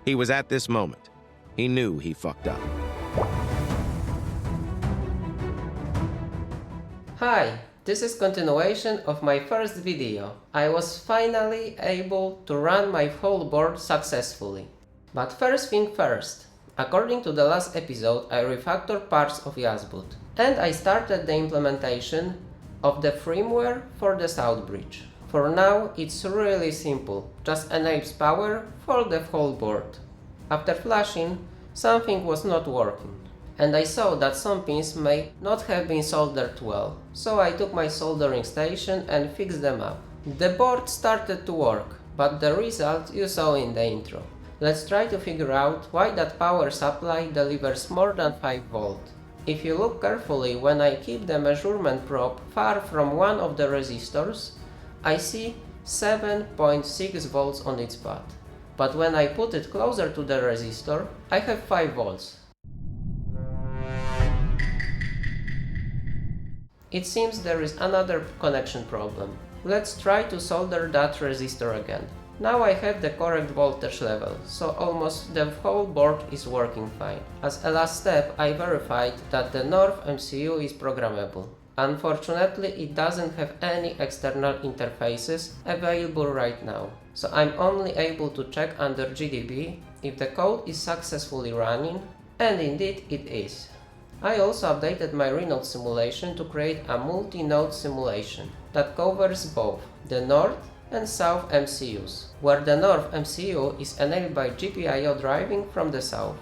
He was at this moment. He knew he fucked up. Hi, this is continuation of my first video. I was finally able to run my whole board successfully. But first thing first, according to the last episode, I refactored parts of Yasboot. And I started the implementation of the firmware for the South Bridge. For now, it's really simple, just enables power for the whole board. After flashing, something was not working. And I saw that some pins may not have been soldered well, so I took my soldering station and fixed them up. The board started to work, but the result you saw in the intro. Let's try to figure out why that power supply delivers more than 5 volts. If you look carefully when I keep the measurement probe far from one of the resistors, I see 7.6 volts on its path. But when I put it closer to the resistor, I have 5 volts. It seems there is another connection problem. Let's try to solder that resistor again. Now I have the correct voltage level, so almost the whole board is working fine. As a last step, I verified that the North MCU is programmable. Unfortunately, it doesn't have any external interfaces available right now, so I'm only able to check under GDB if the code is successfully running, and indeed it is. I also updated my Renode simulation to create a multi-node simulation that covers both the North and South MCUs, where the North MCU is enabled by GPIO driving from the South,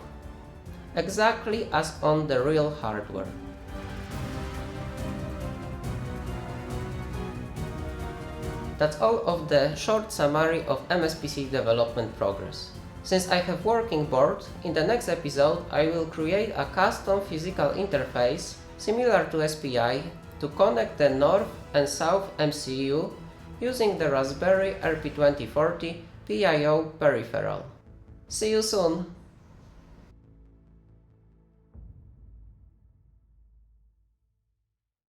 exactly as on the real hardware. That's all of the short summary of MSPC development progress. Since I have working board, in the next episode I will create a custom physical interface similar to SPI to connect the North and South MCU using the Raspberry RP2040 PIO peripheral. See you soon!